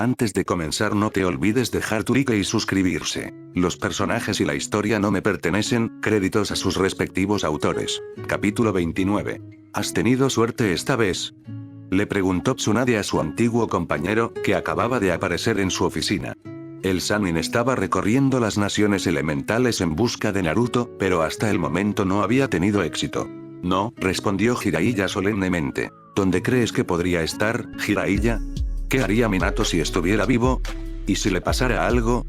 Antes de comenzar no te olvides dejar tu like y suscribirse. Los personajes y la historia no me pertenecen, créditos a sus respectivos autores. Capítulo 29. ¿Has tenido suerte esta vez? Le preguntó Tsunade a su antiguo compañero, que acababa de aparecer en su oficina. El Sannin estaba recorriendo las naciones elementales en busca de Naruto, pero hasta el momento no había tenido éxito. No, respondió Jiraiya solemnemente. ¿Dónde crees que podría estar, Jiraiya? ¿Qué haría Minato si estuviera vivo? ¿Y si le pasara algo?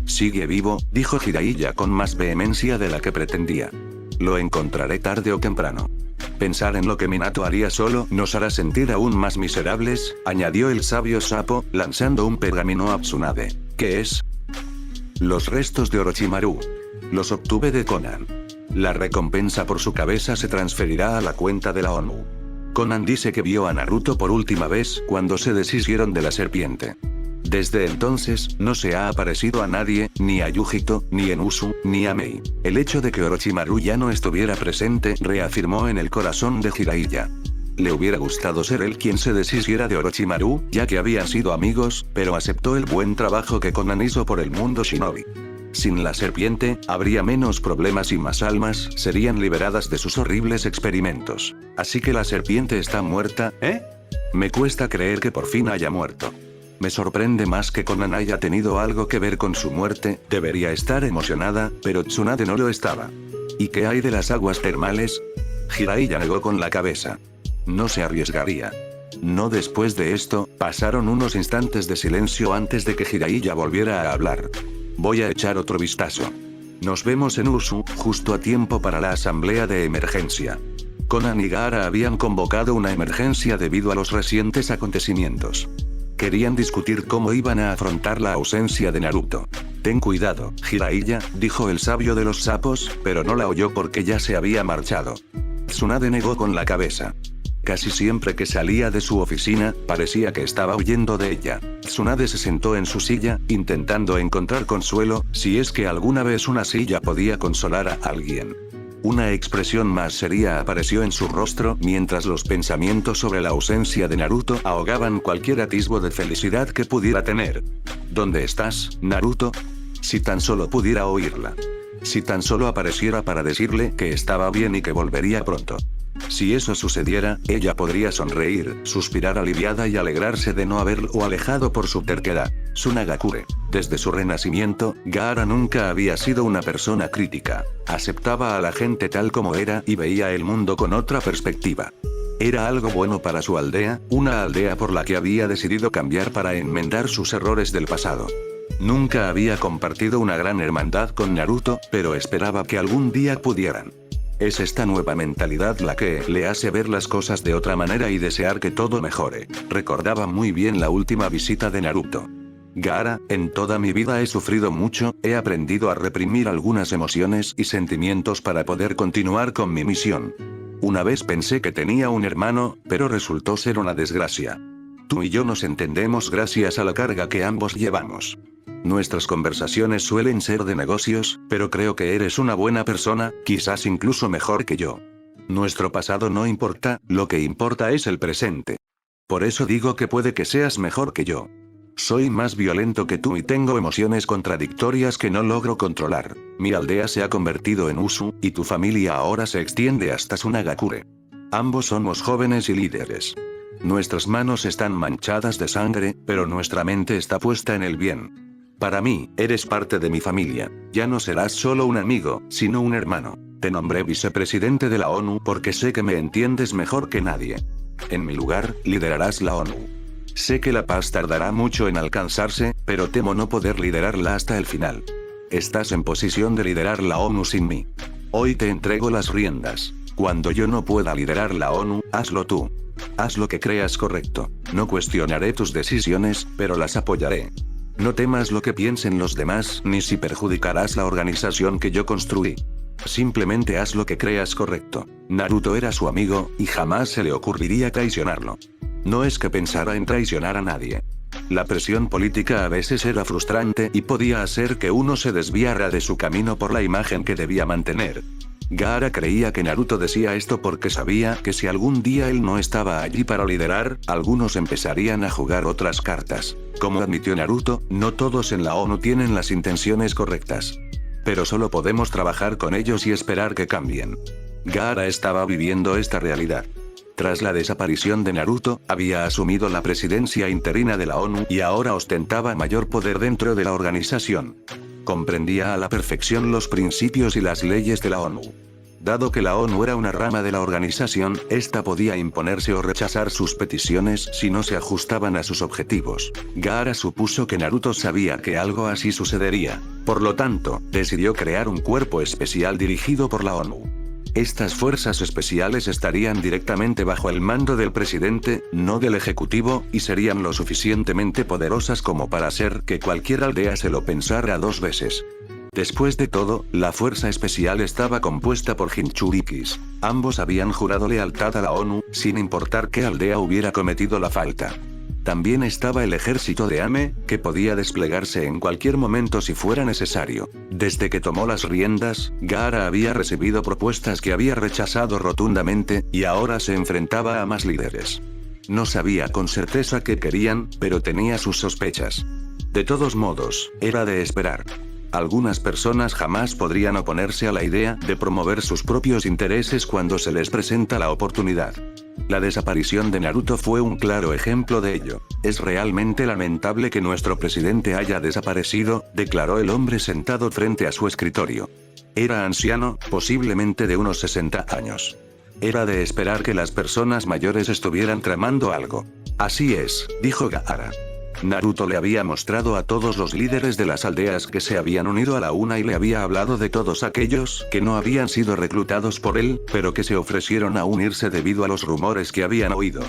Sigue vivo, dijo Jiraiya con más vehemencia de la que pretendía. Lo encontraré tarde o temprano. Pensar en lo que Minato haría solo nos hará sentir aún más miserables, añadió el sabio sapo, lanzando un pergamino a Tsunade. ¿Qué es? Los restos de Orochimaru. Los obtuve de Konan. La recompensa por su cabeza se transferirá a la cuenta de la ONU. Konan dice que vio a Naruto por última vez cuando se deshicieron de la serpiente. Desde entonces, no se ha aparecido a nadie, ni a Yujito, ni en Usu, ni a Mei. El hecho de que Orochimaru ya no estuviera presente reafirmó en el corazón de Jiraiya. Le hubiera gustado ser él quien se deshiciera de Orochimaru, ya que habían sido amigos, pero aceptó el buen trabajo que Konan hizo por el mundo shinobi. Sin la serpiente, habría menos problemas y más almas serían liberadas de sus horribles experimentos. Así que la serpiente está muerta, ¿eh? Me cuesta creer que por fin haya muerto. Me sorprende más que Konan haya tenido algo que ver con su muerte, debería estar emocionada, pero Tsunade no lo estaba. ¿Y qué hay de las aguas termales? Jiraiya negó con la cabeza. No se arriesgaría. No después de esto, pasaron unos instantes de silencio antes de que Jiraiya volviera a hablar. Voy a echar otro vistazo. Nos vemos en Usu, justo a tiempo para la asamblea de emergencia. Konan y Gaara habían convocado una emergencia debido a los recientes acontecimientos. Querían discutir cómo iban a afrontar la ausencia de Naruto. Ten cuidado, Jiraiya, dijo el sabio de los sapos, pero no la oyó porque ya se había marchado. Tsunade negó con la cabeza. Casi siempre que salía de su oficina, parecía que estaba huyendo de ella. Tsunade se sentó en su silla, intentando encontrar consuelo, si es que alguna vez una silla podía consolar a alguien. Una expresión más seria apareció en su rostro mientras los pensamientos sobre la ausencia de Naruto ahogaban cualquier atisbo de felicidad que pudiera tener. ¿Dónde estás, Naruto? Si tan solo pudiera oírla. Si tan solo apareciera para decirle que estaba bien y que volvería pronto. Si eso sucediera, ella podría sonreír, suspirar aliviada y alegrarse de no haberlo alejado por su terquedad. Tsunagakure. Desde su renacimiento, Gaara nunca había sido una persona crítica. Aceptaba a la gente tal como era y veía el mundo con otra perspectiva. Era algo bueno para su aldea, una aldea por la que había decidido cambiar para enmendar sus errores del pasado. Nunca había compartido una gran hermandad con Naruto, pero esperaba que algún día pudieran. Es esta nueva mentalidad la que le hace ver las cosas de otra manera y desear que todo mejore. Recordaba muy bien la última visita de Naruto. Gaara, en toda mi vida he sufrido mucho, he aprendido a reprimir algunas emociones y sentimientos para poder continuar con mi misión. Una vez pensé que tenía un hermano, pero resultó ser una desgracia. Tú y yo nos entendemos gracias a la carga que ambos llevamos. Nuestras conversaciones suelen ser de negocios, pero creo que eres una buena persona, quizás incluso mejor que yo. Nuestro pasado no importa, lo que importa es el presente. Por eso digo que puede que seas mejor que yo. Soy más violento que tú y tengo emociones contradictorias que no logro controlar. Mi aldea se ha convertido en Usu, y tu familia ahora se extiende hasta Tsunagakure. Ambos somos jóvenes y líderes. Nuestras manos están manchadas de sangre, pero nuestra mente está puesta en el bien. Para mí, eres parte de mi familia. Ya no serás solo un amigo, sino un hermano. Te nombré vicepresidente de la ONU porque sé que me entiendes mejor que nadie. En mi lugar, liderarás la ONU. Sé que la paz tardará mucho en alcanzarse, pero temo no poder liderarla hasta el final. Estás en posición de liderar la ONU sin mí. Hoy te entrego las riendas. Cuando yo no pueda liderar la ONU, hazlo tú. Haz lo que creas correcto. No cuestionaré tus decisiones, pero las apoyaré. No temas lo que piensen los demás, ni si perjudicarás la organización que yo construí. Simplemente haz lo que creas correcto. Naruto era su amigo, y jamás se le ocurriría traicionarlo. No es que pensara en traicionar a nadie. La presión política a veces era frustrante y podía hacer que uno se desviara de su camino por la imagen que debía mantener. Gaara creía que Naruto decía esto porque sabía que si algún día él no estaba allí para liderar, algunos empezarían a jugar otras cartas. Como admitió Naruto, no todos en la ONU tienen las intenciones correctas. Pero solo podemos trabajar con ellos y esperar que cambien. Gaara estaba viviendo esta realidad. Tras la desaparición de Naruto, había asumido la presidencia interina de la ONU y ahora ostentaba mayor poder dentro de la organización. Comprendía a la perfección los principios y las leyes de la ONU. Dado que la ONU era una rama de la organización, esta podía imponerse o rechazar sus peticiones si no se ajustaban a sus objetivos. Gaara supuso que Naruto sabía que algo así sucedería. Por lo tanto, decidió crear un cuerpo especial dirigido por la ONU. Estas fuerzas especiales estarían directamente bajo el mando del presidente, no del ejecutivo, y serían lo suficientemente poderosas como para hacer que cualquier aldea se lo pensara dos veces. Después de todo, la fuerza especial estaba compuesta por Jinchurikis. Ambos habían jurado lealtad a la ONU, sin importar qué aldea hubiera cometido la falta. También estaba el ejército de Ame, que podía desplegarse en cualquier momento si fuera necesario. Desde que tomó las riendas, Gaara había recibido propuestas que había rechazado rotundamente, y ahora se enfrentaba a más líderes. No sabía con certeza qué querían, pero tenía sus sospechas. De todos modos, era de esperar. Algunas personas jamás podrían oponerse a la idea de promover sus propios intereses cuando se les presenta la oportunidad. La desaparición de Naruto fue un claro ejemplo de ello. Es realmente lamentable que nuestro presidente haya desaparecido, declaró el hombre sentado frente a su escritorio. Era anciano, posiblemente de unos 60 años. Era de esperar que las personas mayores estuvieran tramando algo. Así es, dijo Gaara. Naruto le había mostrado a todos los líderes de las aldeas que se habían unido a la UNA y le había hablado de todos aquellos que no habían sido reclutados por él, pero que se ofrecieron a unirse debido a los rumores que habían oído.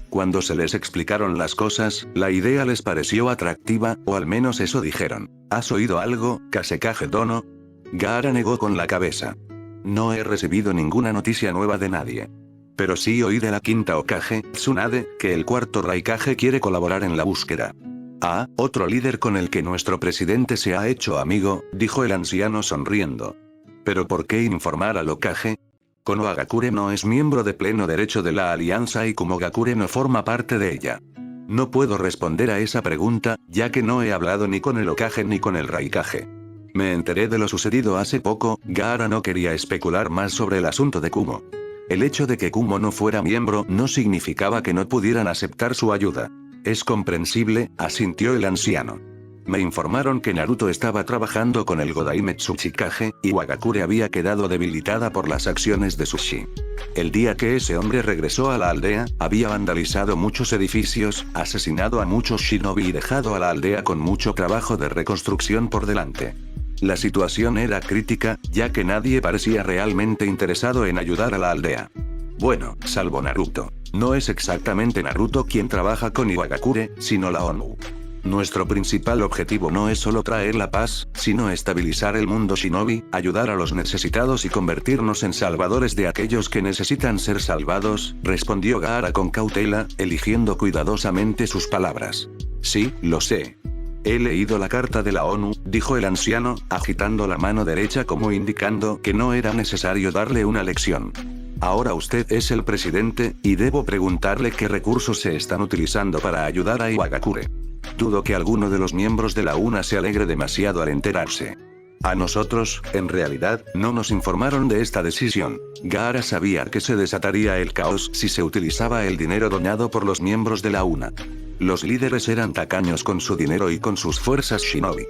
Cuando se les explicaron las cosas, la idea les pareció atractiva, o al menos eso dijeron. ¿Has oído algo, Kazekage Dono? Gaara negó con la cabeza. No he recibido ninguna noticia nueva de nadie. Pero sí oí de la quinta Hokage, Tsunade, que el cuarto Raikage quiere colaborar en la búsqueda. Ah, otro líder con el que nuestro presidente se ha hecho amigo, dijo el anciano sonriendo. ¿Pero por qué informar al Hokage? Kono Hagakure no es miembro de pleno derecho de la alianza y Kumogakure no forma parte de ella. No puedo responder a esa pregunta, ya que no he hablado ni con el Hokage ni con el Raikage. Me enteré de lo sucedido hace poco. Gaara no quería especular más sobre el asunto de Kumo. El hecho de que Kumo no fuera miembro no significaba que no pudieran aceptar su ayuda. Es comprensible, asintió el anciano. Me informaron que Naruto estaba trabajando con el Godaimetsu Chikage, y Hagakure había quedado debilitada por las acciones de Sushi. El día que ese hombre regresó a la aldea, había vandalizado muchos edificios, asesinado a muchos shinobi y dejado a la aldea con mucho trabajo de reconstrucción por delante. La situación era crítica, ya que nadie parecía realmente interesado en ayudar a la aldea. Bueno, salvo Naruto. No es exactamente Naruto quien trabaja con Iwagakure, sino la ONU. Nuestro principal objetivo no es solo traer la paz, sino estabilizar el mundo shinobi, ayudar a los necesitados y convertirnos en salvadores de aquellos que necesitan ser salvados, respondió Gaara con cautela, eligiendo cuidadosamente sus palabras. Sí, lo sé. He leído la carta de la ONU, dijo el anciano, agitando la mano derecha como indicando que no era necesario darle una lección. Ahora usted es el presidente, y debo preguntarle qué recursos se están utilizando para ayudar a Iwagakure. Dudo que alguno de los miembros de la UNA se alegre demasiado al enterarse. A nosotros, en realidad, no nos informaron de esta decisión. Gaara sabía que se desataría el caos si se utilizaba el dinero donado por los miembros de la UNA. Los líderes eran tacaños con su dinero y con sus fuerzas shinobi.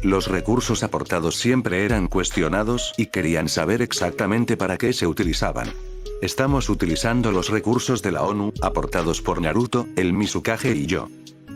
Los recursos aportados siempre eran cuestionados y querían saber exactamente para qué se utilizaban. Estamos utilizando los recursos de la ONU, aportados por Naruto, el Mizukage y yo.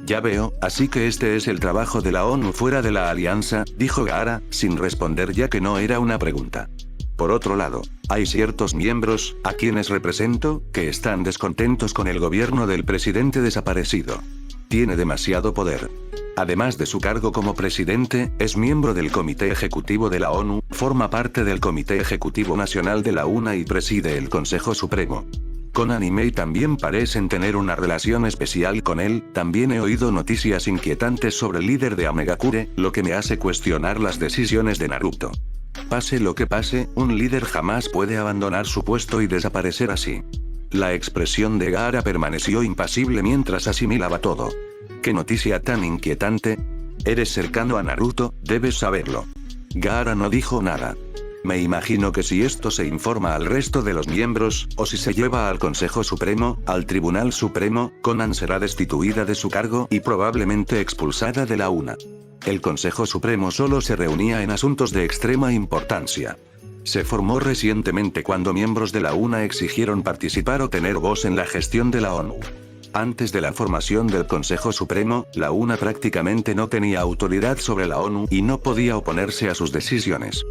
Ya veo, así que este es el trabajo de la ONU fuera de la alianza, dijo Gaara, sin responder ya que no era una pregunta. Por otro lado, hay ciertos miembros, a quienes represento, que están descontentos con el gobierno del presidente desaparecido. Tiene demasiado poder. Además de su cargo como presidente, es miembro del Comité Ejecutivo de la ONU, forma parte del Comité Ejecutivo Nacional de la UNA y preside el Consejo Supremo. Con Anime también parecen tener una relación especial con él. También he oído noticias inquietantes sobre el líder de Amegakure, lo que me hace cuestionar las decisiones de Naruto. Pase lo que pase, un líder jamás puede abandonar su puesto y desaparecer así. La expresión de Gaara permaneció impasible mientras asimilaba todo. ¿Qué noticia tan inquietante? Eres cercano a Naruto, debes saberlo. Gaara no dijo nada. Me imagino que si esto se informa al resto de los miembros, o si se lleva al Consejo Supremo, al Tribunal Supremo, Konan será destituida de su cargo y probablemente expulsada de la UNA. El Consejo Supremo solo se reunía en asuntos de extrema importancia. Se formó recientemente cuando miembros de la UNA exigieron participar o tener voz en la gestión de la ONU. Antes de la formación del Consejo Supremo, la UNA prácticamente no tenía autoridad sobre la ONU y no podía oponerse a sus decisiones.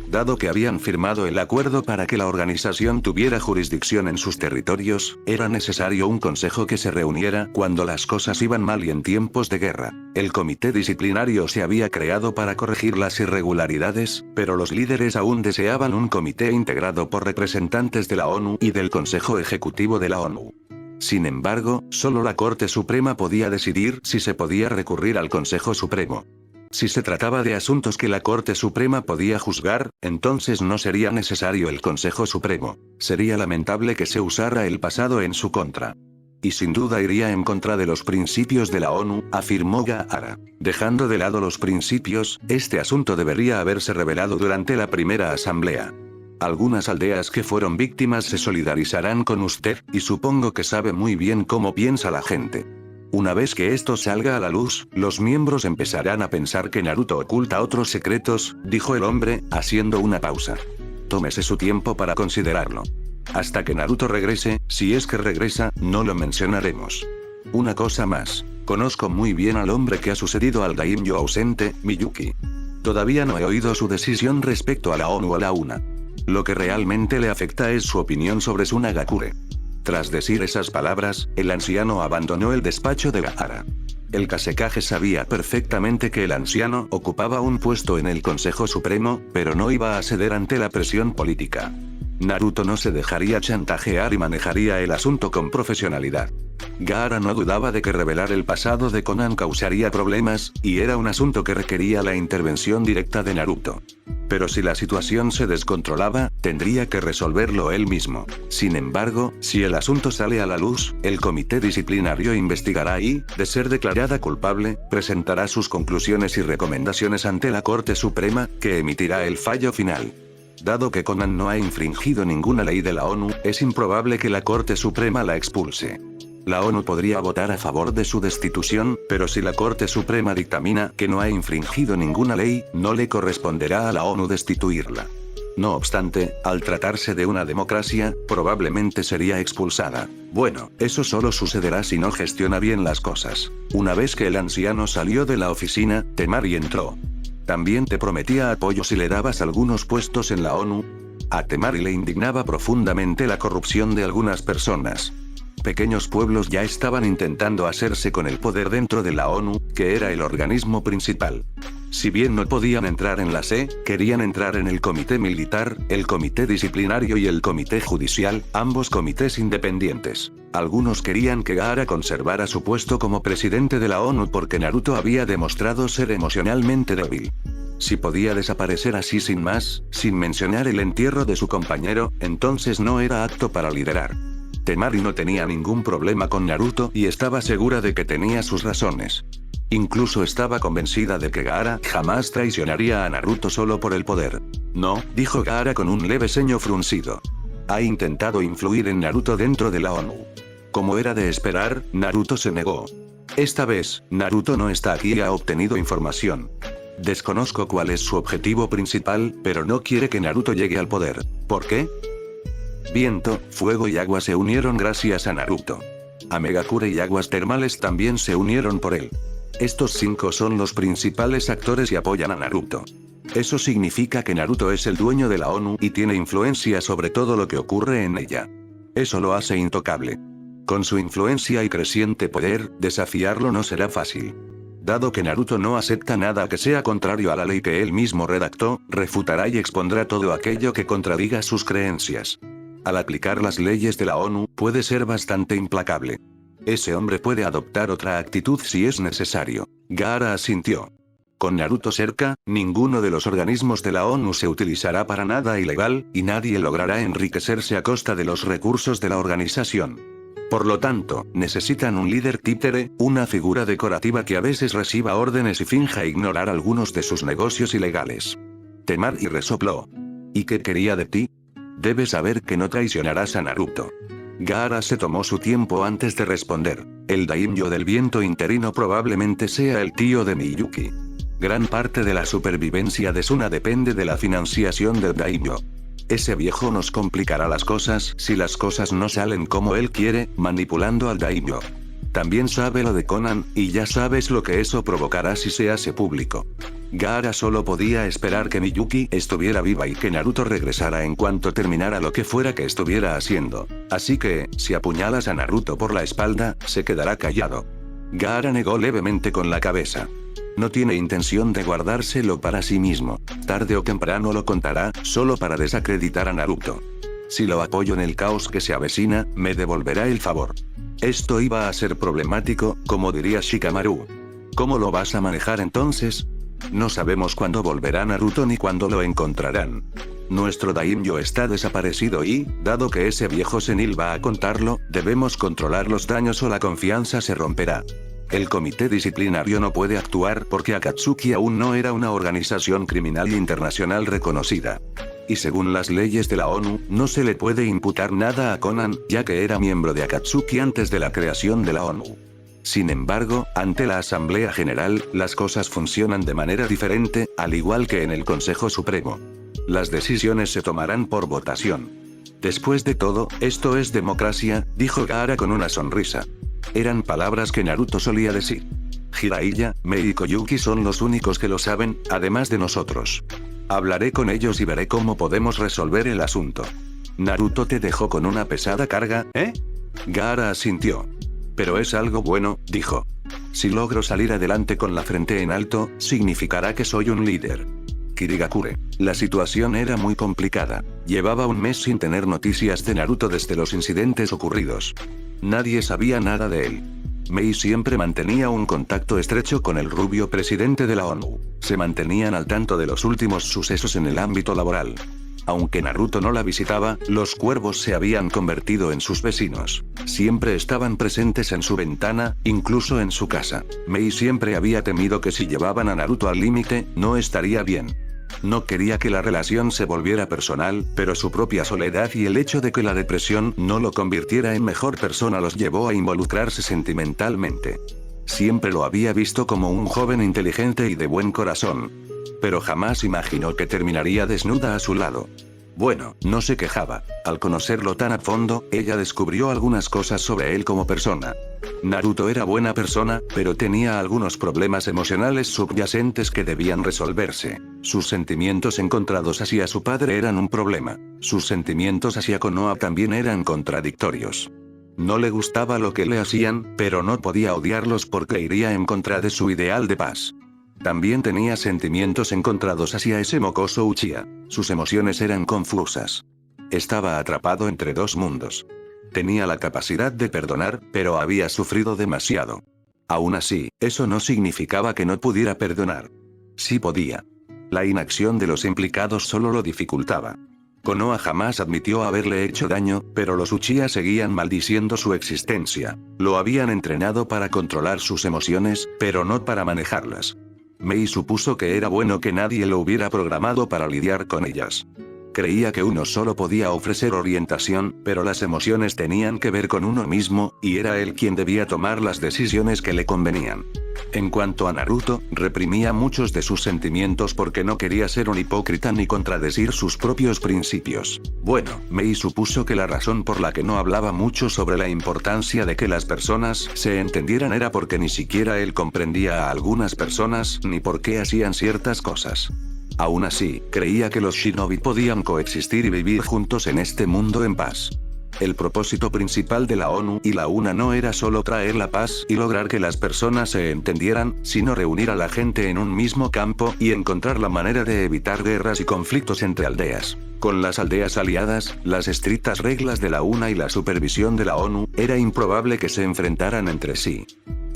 Dado que habían firmado el acuerdo para que la organización tuviera jurisdicción en sus territorios, era necesario un consejo que se reuniera cuando las cosas iban mal y en tiempos de guerra. El comité disciplinario se había creado para corregir las irregularidades, pero los líderes aún deseaban un comité integrado por representantes de la ONU y del Consejo Ejecutivo de la ONU. Sin embargo, solo la Corte Suprema podía decidir si se podía recurrir al Consejo Supremo. Si se trataba de asuntos que la Corte Suprema podía juzgar, entonces no sería necesario el Consejo Supremo. Sería lamentable que se usara el pasado en su contra. Y sin duda iría en contra de los principios de la ONU, afirmó Gaara. Dejando de lado los principios, este asunto debería haberse revelado durante la primera asamblea. Algunas aldeas que fueron víctimas se solidarizarán con usted, y supongo que sabe muy bien cómo piensa la gente. Una vez que esto salga a la luz, los miembros empezarán a pensar que Naruto oculta otros secretos, dijo el hombre, haciendo una pausa. Tómese su tiempo para considerarlo. Hasta que Naruto regrese, si es que regresa, no lo mencionaremos. Una cosa más. Conozco muy bien al hombre que ha sucedido al daimyo ausente, Miyuki. Todavía no he oído su decisión respecto a la ONU o la UNA. Lo que realmente le afecta es su opinión sobre Tsunagakure. Tras decir esas palabras, el anciano abandonó el despacho de Gaara. El Kazekage sabía perfectamente que el anciano ocupaba un puesto en el Consejo Supremo, pero no iba a ceder ante la presión política. Naruto no se dejaría chantajear y manejaría el asunto con profesionalidad. Gaara no dudaba de que revelar el pasado de Konan causaría problemas, y era un asunto que requería la intervención directa de Naruto. Pero si la situación se descontrolaba, tendría que resolverlo él mismo. Sin embargo, si el asunto sale a la luz, el comité disciplinario investigará y, de ser declarada culpable, presentará sus conclusiones y recomendaciones ante la Corte Suprema, que emitirá el fallo final. Dado que Konan no ha infringido ninguna ley de la ONU, es improbable que la Corte Suprema la expulse. La ONU podría votar a favor de su destitución, pero si la Corte Suprema dictamina que no ha infringido ninguna ley, no le corresponderá a la ONU destituirla. No obstante, al tratarse de una democracia, probablemente sería expulsada. Bueno, eso solo sucederá si no gestiona bien las cosas. Una vez que el anciano salió de la oficina, Temari entró. También te prometía apoyo si le dabas algunos puestos en la ONU. A Temari le indignaba profundamente la corrupción de algunas personas. Pequeños pueblos ya estaban intentando hacerse con el poder dentro de la ONU, que era el organismo principal. Si bien no podían entrar en la SE, querían entrar en el comité militar, el comité disciplinario y el comité judicial, ambos comités independientes. Algunos querían que Gaara conservara su puesto como presidente de la ONU porque Naruto había demostrado ser emocionalmente débil. Si podía desaparecer así sin más, sin mencionar el entierro de su compañero, entonces no era apto para liderar. Temari no tenía ningún problema con Naruto y estaba segura de que tenía sus razones. Incluso estaba convencida de que Gaara jamás traicionaría a Naruto solo por el poder. No, dijo Gaara con un leve ceño fruncido. Ha intentado influir en Naruto dentro de la ONU. Como era de esperar, Naruto se negó. Esta vez, Naruto no está aquí y ha obtenido información. Desconozco cuál es su objetivo principal, pero no quiere que Naruto llegue al poder. ¿Por qué? Viento, fuego y agua se unieron gracias a Naruto. Amegakure y aguas termales también se unieron por él. Estos 5 son los principales actores y apoyan a Naruto. Eso significa que Naruto es el dueño de la ONU y tiene influencia sobre todo lo que ocurre en ella. Eso lo hace intocable. Con su influencia y creciente poder, desafiarlo no será fácil. Dado que Naruto no acepta nada que sea contrario a la ley que él mismo redactó, refutará y expondrá todo aquello que contradiga sus creencias. Al aplicar las leyes de la ONU, puede ser bastante implacable. Ese hombre puede adoptar otra actitud si es necesario. Gaara asintió. Con Naruto cerca, ninguno de los organismos de la ONU se utilizará para nada ilegal, y nadie logrará enriquecerse a costa de los recursos de la organización. Por lo tanto, necesitan un líder títere, una figura decorativa que a veces reciba órdenes y finja ignorar algunos de sus negocios ilegales. Temari resopló. ¿Y qué quería de ti? Debes saber que no traicionarás a Naruto. Gaara se tomó su tiempo antes de responder. El daimyo del viento interino probablemente sea el tío de Miyuki. Gran parte de la supervivencia de Suna depende de la financiación del daimyo. Ese viejo nos complicará las cosas si las cosas no salen como él quiere, manipulando al daimyo. También sabe lo de Konan, y ya sabes lo que eso provocará si se hace público. Gaara solo podía esperar que Miyuki estuviera viva y que Naruto regresara en cuanto terminara lo que fuera que estuviera haciendo. Así que, si apuñalas a Naruto por la espalda, se quedará callado. Gaara negó levemente con la cabeza. No tiene intención de guardárselo para sí mismo. Tarde o temprano lo contará, solo para desacreditar a Naruto. Si lo apoyo en el caos que se avecina, me devolverá el favor. Esto iba a ser problemático, como diría Shikamaru. ¿Cómo lo vas a manejar entonces? No sabemos cuándo volverá Naruto ni cuándo lo encontrarán. Nuestro daimyo está desaparecido y, dado que ese viejo senil va a contarlo, debemos controlar los daños o la confianza se romperá. El comité disciplinario no puede actuar porque Akatsuki aún no era una organización criminal internacional reconocida. Y según las leyes de la ONU, no se le puede imputar nada a Konan, ya que era miembro de Akatsuki antes de la creación de la ONU. Sin embargo, ante la Asamblea General, las cosas funcionan de manera diferente, al igual que en el Consejo Supremo. Las decisiones se tomarán por votación. Después de todo, esto es democracia, dijo Gaara con una sonrisa. Eran palabras que Naruto solía decir. Jiraiya, Mei y Koyuki son los únicos que lo saben, además de nosotros. Hablaré con ellos y veré cómo podemos resolver el asunto. ¿Naruto te dejó con una pesada carga, eh? Gaara asintió. Pero es algo bueno, dijo. Si logro salir adelante con la frente en alto, significará que soy un líder. Kirigakure. La situación era muy complicada. Llevaba un mes sin tener noticias de Naruto desde los incidentes ocurridos. Nadie sabía nada de él. Mei siempre mantenía un contacto estrecho con el rubio presidente de la ONU. Se mantenían al tanto de los últimos sucesos en el ámbito laboral. Aunque Naruto no la visitaba, los cuervos se habían convertido en sus vecinos. Siempre estaban presentes en su ventana, incluso en su casa. Mei siempre había temido que si llevaban a Naruto al límite, no estaría bien. No quería que la relación se volviera personal, pero su propia soledad y el hecho de que la depresión no lo convirtiera en mejor persona los llevó a involucrarse sentimentalmente. Siempre lo había visto como un joven inteligente y de buen corazón. Pero jamás imaginó que terminaría desnuda a su lado. Bueno, no se quejaba. Al conocerlo tan a fondo, ella descubrió algunas cosas sobre él como persona. Naruto era buena persona, pero tenía algunos problemas emocionales subyacentes que debían resolverse. Sus sentimientos encontrados hacia su padre eran un problema. Sus sentimientos hacia Konoha también eran contradictorios. No le gustaba lo que le hacían, pero no podía odiarlos porque iría en contra de su ideal de paz. También tenía sentimientos encontrados hacia ese mocoso Uchiha. Sus emociones eran confusas. Estaba atrapado entre dos mundos. Tenía la capacidad de perdonar, pero había sufrido demasiado. Aún así, eso no significaba que no pudiera perdonar. Sí podía. La inacción de los implicados solo lo dificultaba. Konoha jamás admitió haberle hecho daño, pero los Uchiha seguían maldiciendo su existencia. Lo habían entrenado para controlar sus emociones, pero no para manejarlas. Mei supuso que era bueno que nadie lo hubiera programado para lidiar con ellas. Creía que uno solo podía ofrecer orientación, pero las emociones tenían que ver con uno mismo, y era él quien debía tomar las decisiones que le convenían. En cuanto a Naruto, reprimía muchos de sus sentimientos porque no quería ser un hipócrita ni contradecir sus propios principios. Bueno, Mei supuso que la razón por la que no hablaba mucho sobre la importancia de que las personas se entendieran era porque ni siquiera él comprendía a algunas personas ni por qué hacían ciertas cosas. Aún así, creía que los shinobi podían coexistir y vivir juntos en este mundo en paz. El propósito principal de la ONU y la UNA no era solo traer la paz y lograr que las personas se entendieran, sino reunir a la gente en un mismo campo y encontrar la manera de evitar guerras y conflictos entre aldeas. Con las aldeas aliadas, las estrictas reglas de la UNA y la supervisión de la ONU, era improbable que se enfrentaran entre sí.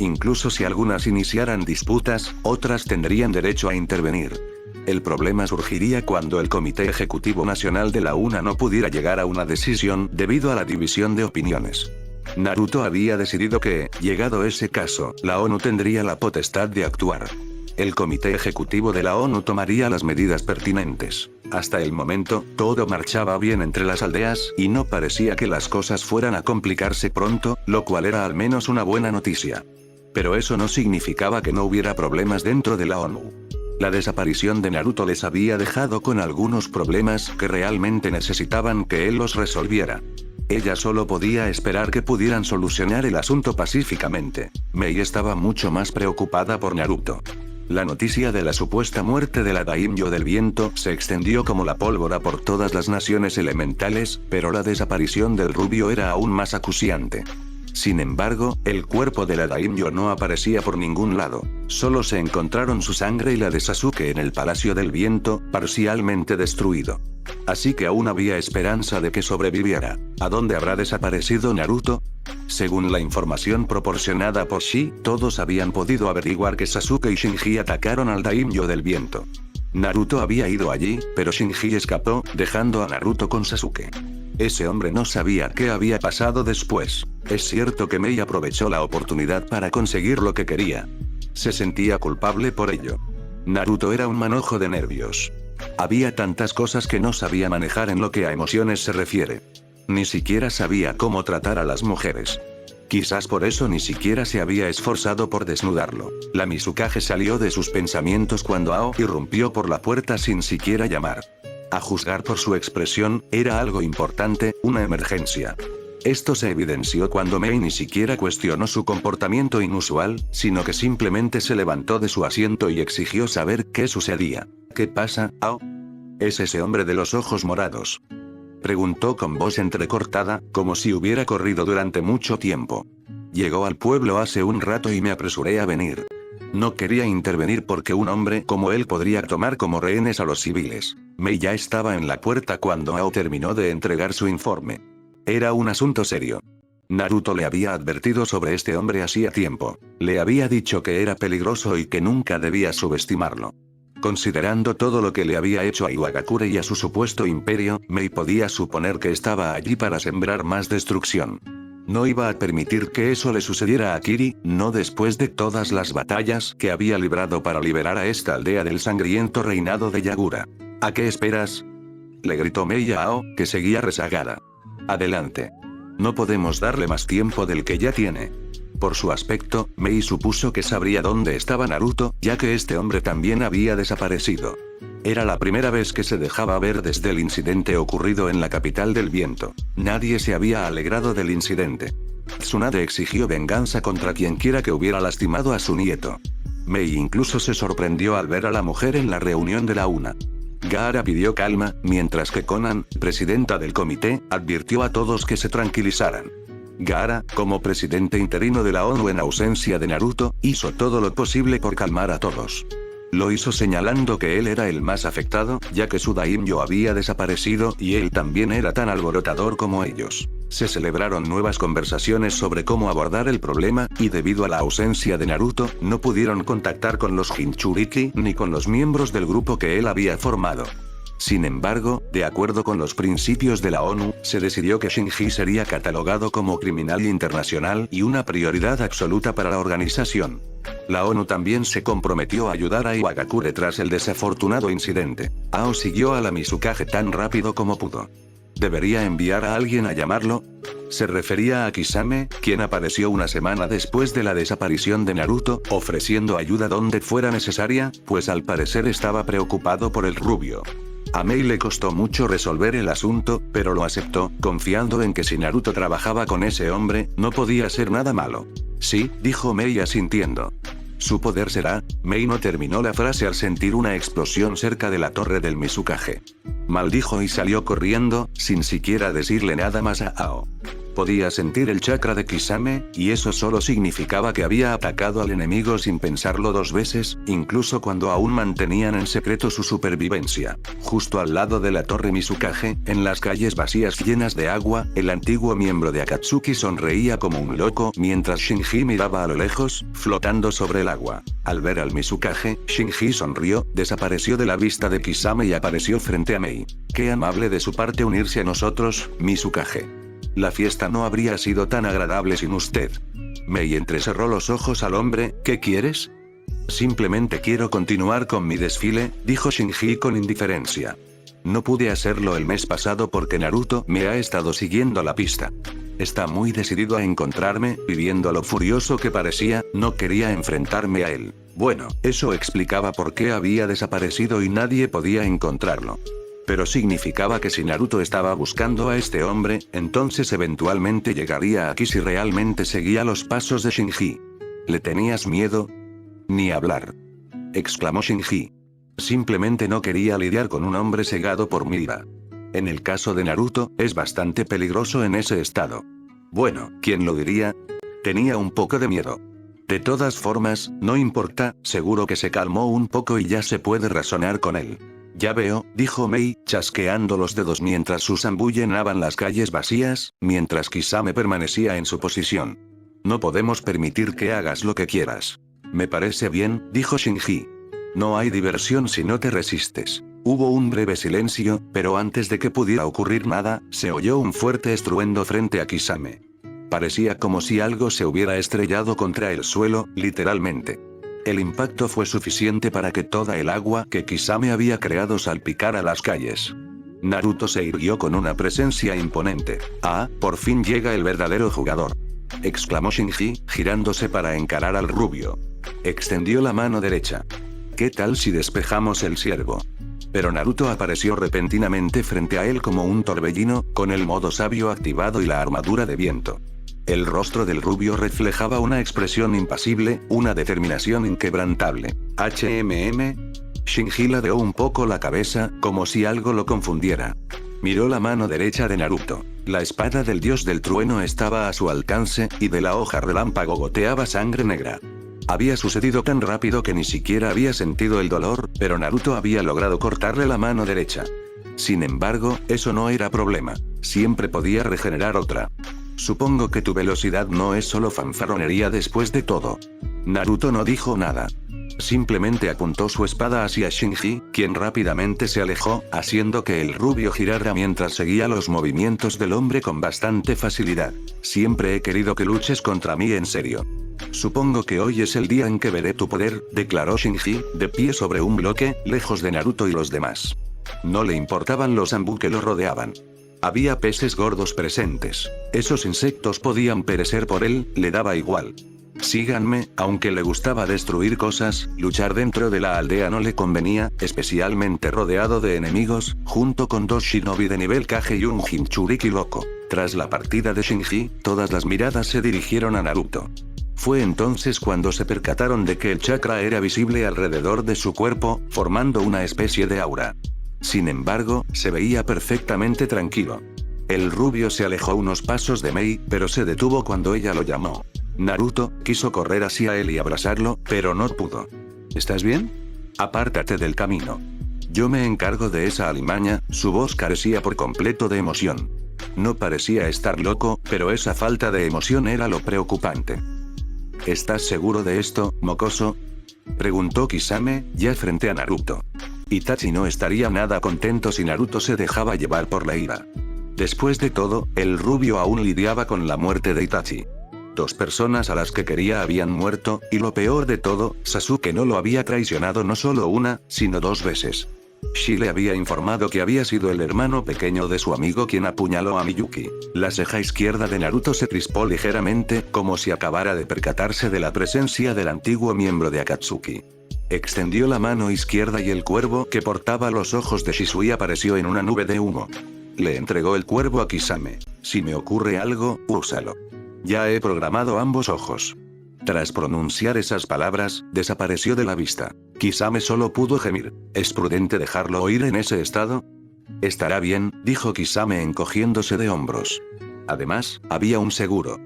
Incluso si algunas iniciaran disputas, otras tendrían derecho a intervenir. El problema surgiría cuando el Comité Ejecutivo Nacional de la UNA no pudiera llegar a una decisión debido a la división de opiniones. Naruto había decidido que, llegado ese caso, la ONU tendría la potestad de actuar. El Comité Ejecutivo de la ONU tomaría las medidas pertinentes. Hasta el momento, todo marchaba bien entre las aldeas, y no parecía que las cosas fueran a complicarse pronto, lo cual era al menos una buena noticia. Pero eso no significaba que no hubiera problemas dentro de la ONU. La desaparición de Naruto les había dejado con algunos problemas que realmente necesitaban que él los resolviera. Ella solo podía esperar que pudieran solucionar el asunto pacíficamente. Mei estaba mucho más preocupada por Naruto. La noticia de la supuesta muerte de la Daimyo del Viento se extendió como la pólvora por todas las naciones elementales, pero la desaparición del rubio era aún más acuciante. Sin embargo, el cuerpo de la Daimyo no aparecía por ningún lado. Solo se encontraron su sangre y la de Sasuke en el Palacio del Viento, parcialmente destruido. Así que aún había esperanza de que sobreviviera. ¿A dónde habrá desaparecido Naruto? Según la información proporcionada por Shi, todos habían podido averiguar que Sasuke y Shinji atacaron al Daimyo del Viento. Naruto había ido allí, pero Shinji escapó, dejando a Naruto con Sasuke. Ese hombre no sabía qué había pasado después. Es cierto que Mei aprovechó la oportunidad para conseguir lo que quería. Se sentía culpable por ello. Naruto era un manojo de nervios. Había tantas cosas que no sabía manejar en lo que a emociones se refiere. Ni siquiera sabía cómo tratar a las mujeres. Quizás por eso ni siquiera se había esforzado por desnudarlo. La Mizukage salió de sus pensamientos cuando Ao irrumpió por la puerta sin siquiera llamar. A juzgar por su expresión, era algo importante, una emergencia. Esto se evidenció cuando Mei ni siquiera cuestionó su comportamiento inusual, sino que simplemente se levantó de su asiento y exigió saber qué sucedía. ¿Qué pasa, Ao? ¿Es ese hombre de los ojos morados? Preguntó con voz entrecortada, como si hubiera corrido durante mucho tiempo. Llegó al pueblo hace un rato y me apresuré a venir. No quería intervenir porque un hombre como él podría tomar como rehenes a los civiles. Mei ya estaba en la puerta cuando Ao terminó de entregar su informe. Era un asunto serio. Naruto le había advertido sobre este hombre hacía tiempo. Le había dicho que era peligroso y que nunca debía subestimarlo. Considerando todo lo que le había hecho a Iwagakure y a su supuesto imperio, Mei podía suponer que estaba allí para sembrar más destrucción. No iba a permitir que eso le sucediera a Kiri, no después de todas las batallas que había librado para liberar a esta aldea del sangriento reinado de Yagura. ¿A qué esperas?, le gritó Mei a Ao, que seguía rezagada. Adelante. No podemos darle más tiempo del que ya tiene. Por su aspecto, Mei supuso que sabría dónde estaba Naruto, ya que este hombre también había desaparecido. Era la primera vez que se dejaba ver desde el incidente ocurrido en la capital del viento. Nadie se había alegrado del incidente. Tsunade exigió venganza contra quienquiera que hubiera lastimado a su nieto. Mei incluso se sorprendió al ver a la mujer en la reunión de la UNA. Gaara pidió calma, mientras que Konan, presidenta del comité, advirtió a todos que se tranquilizaran. Gaara, como presidente interino de la ONU en ausencia de Naruto, hizo todo lo posible por calmar a todos. Lo hizo señalando que él era el más afectado, ya que su daimyo había desaparecido y él también era tan alborotador como ellos. Se celebraron nuevas conversaciones sobre cómo abordar el problema, y debido a la ausencia de Naruto, no pudieron contactar con los Jinchuriki ni con los miembros del grupo que él había formado. Sin embargo, de acuerdo con los principios de la ONU, se decidió que Shinji sería catalogado como criminal internacional y una prioridad absoluta para la organización. La ONU también se comprometió a ayudar a Iwagakure tras el desafortunado incidente. Ao siguió a la Mizukage tan rápido como pudo. ¿Debería enviar a alguien a llamarlo? Se refería a Kisame, quien apareció una semana después de la desaparición de Naruto, ofreciendo ayuda donde fuera necesaria, pues al parecer estaba preocupado por el rubio. A Mei le costó mucho resolver el asunto, pero lo aceptó, confiando en que si Naruto trabajaba con ese hombre, no podía ser nada malo. Sí, dijo Mei asintiendo. Su poder será. Mei no terminó la frase al sentir una explosión cerca de la torre del Mizukage. Maldijo y salió corriendo, sin siquiera decirle nada más a Ao. Podía sentir el chakra de Kisame, y eso solo significaba que había atacado al enemigo sin pensarlo dos veces, incluso cuando aún mantenían en secreto su supervivencia. Justo al lado de la torre Mizukage, en las calles vacías llenas de agua, el antiguo miembro de Akatsuki sonreía como un loco mientras Shinji miraba a lo lejos, flotando sobre el agua. Al ver al Mizukage, Shinji sonrió, desapareció de la vista de Kisame y apareció frente a Mei. Qué amable de su parte unirse a nosotros, Mizukage. La fiesta no habría sido tan agradable sin usted. Mei entrecerró los ojos al hombre. ¿Qué quieres? Simplemente quiero continuar con mi desfile, dijo Shinji con indiferencia. No pude hacerlo el mes pasado porque Naruto me ha estado siguiendo la pista. Está muy decidido a encontrarme, y viendo lo furioso que parecía, no quería enfrentarme a él. Bueno, eso explicaba por qué había desaparecido y nadie podía encontrarlo. Pero significaba que si Naruto estaba buscando a este hombre, entonces eventualmente llegaría aquí si realmente seguía los pasos de Shinji. ¿Le tenías miedo? Ni hablar. Exclamó Shinji. Simplemente no quería lidiar con un hombre cegado por mi ira. En el caso de Naruto, es bastante peligroso en ese estado. Bueno, ¿quién lo diría? Tenía un poco de miedo. De todas formas, no importa, seguro que se calmó un poco y ya se puede razonar con él. Ya veo, dijo Mei, chasqueando los dedos mientras sus Zanbu llenaban las calles vacías, mientras Kisame permanecía en su posición. No podemos permitir que hagas lo que quieras. Me parece bien, dijo Shinji. No hay diversión si no te resistes. Hubo un breve silencio, pero antes de que pudiera ocurrir nada, se oyó un fuerte estruendo frente a Kisame. Parecía como si algo se hubiera estrellado contra el suelo, literalmente. El impacto fue suficiente para que toda el agua que Kisame había creado salpicara las calles. Naruto se irguió con una presencia imponente. Ah, por fin llega el verdadero jugador. Exclamó Shinji, girándose para encarar al rubio. Extendió la mano derecha. ¿Qué tal si despejamos el ciervo? Pero Naruto apareció repentinamente frente a él como un torbellino, con el modo sabio activado y la armadura de viento. El rostro del rubio reflejaba una expresión impasible, una determinación inquebrantable. Shinji ladeó un poco la cabeza, como si algo lo confundiera. Miró la mano derecha de Naruto. La espada del dios del trueno estaba a su alcance, y de la hoja relámpago goteaba sangre negra. Había sucedido tan rápido que ni siquiera había sentido el dolor, pero Naruto había logrado cortarle la mano derecha. Sin embargo, eso no era problema. Siempre podía regenerar otra. Supongo que tu velocidad no es solo fanfarronería después de todo. Naruto no dijo nada. Simplemente apuntó su espada hacia Shinji, quien rápidamente se alejó, haciendo que el rubio girara mientras seguía los movimientos del hombre con bastante facilidad. Siempre he querido que luches contra mí en serio. Supongo que hoy es el día en que veré tu poder, declaró Shinji, de pie sobre un bloque, lejos de Naruto y los demás. No le importaban los Zanbu que lo rodeaban. Había peces gordos presentes. Esos insectos podían perecer por él, le daba igual. Síganme, aunque le gustaba destruir cosas, luchar dentro de la aldea no le convenía, especialmente rodeado de enemigos, junto con dos shinobi de nivel Kage y un Jinchuriki loco. Tras la partida de Shinji, todas las miradas se dirigieron a Naruto. Fue entonces cuando se percataron de que el chakra era visible alrededor de su cuerpo, formando una especie de aura. Sin embargo, se veía perfectamente tranquilo. El rubio se alejó unos pasos de Mei, pero se detuvo cuando ella lo llamó. Naruto quiso correr hacia él y abrazarlo, pero no pudo. ¿Estás bien? Apártate del camino. Yo me encargo de esa alimaña. Su voz carecía por completo de emoción. No parecía estar loco, pero esa falta de emoción era lo preocupante. ¿Estás seguro de esto, mocoso? Preguntó Kisame, ya frente a Naruto. Itachi no estaría nada contento si Naruto se dejaba llevar por la ira. Después de todo, el rubio aún lidiaba con la muerte de Itachi. Dos personas a las que quería habían muerto, y lo peor de todo, Sasuke no lo había traicionado no solo una, sino dos veces. Shi le había informado que había sido el hermano pequeño de su amigo quien apuñaló a Miyuki. La ceja izquierda de Naruto se crispó ligeramente, como si acabara de percatarse de la presencia del antiguo miembro de Akatsuki. Extendió la mano izquierda y el cuervo que portaba los ojos de Shisui apareció en una nube de humo. Le entregó el cuervo a Kisame. Si me ocurre algo, úsalo. Ya he programado ambos ojos. Tras pronunciar esas palabras, desapareció de la vista. Kisame solo pudo gemir. ¿Es prudente dejarlo ir en ese estado? Estará bien, dijo Kisame encogiéndose de hombros. Además, había un seguro.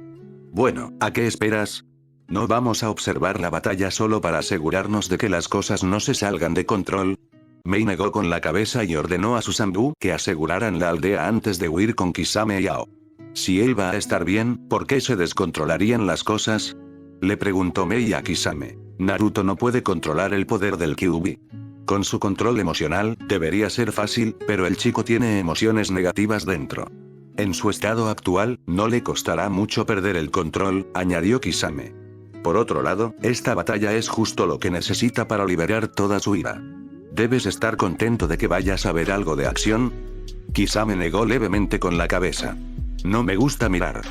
Bueno, ¿a qué esperas? ¿No vamos a observar la batalla solo para asegurarnos de que las cosas no se salgan de control? Mei negó con la cabeza y ordenó a Susanbu que aseguraran la aldea antes de huir con Kisame y Ao. Si él va a estar bien, ¿por qué se descontrolarían las cosas? Le preguntó Mei a Kisame. Naruto no puede controlar el poder del Kyuubi. Con su control emocional, debería ser fácil, pero el chico tiene emociones negativas dentro. En su estado actual, no le costará mucho perder el control, añadió Kisame. Por otro lado, esta batalla es justo lo que necesita para liberar toda su ira. ¿Debes estar contento de que vayas a ver algo de acción? Kisame negó levemente con la cabeza. No me gusta mirar.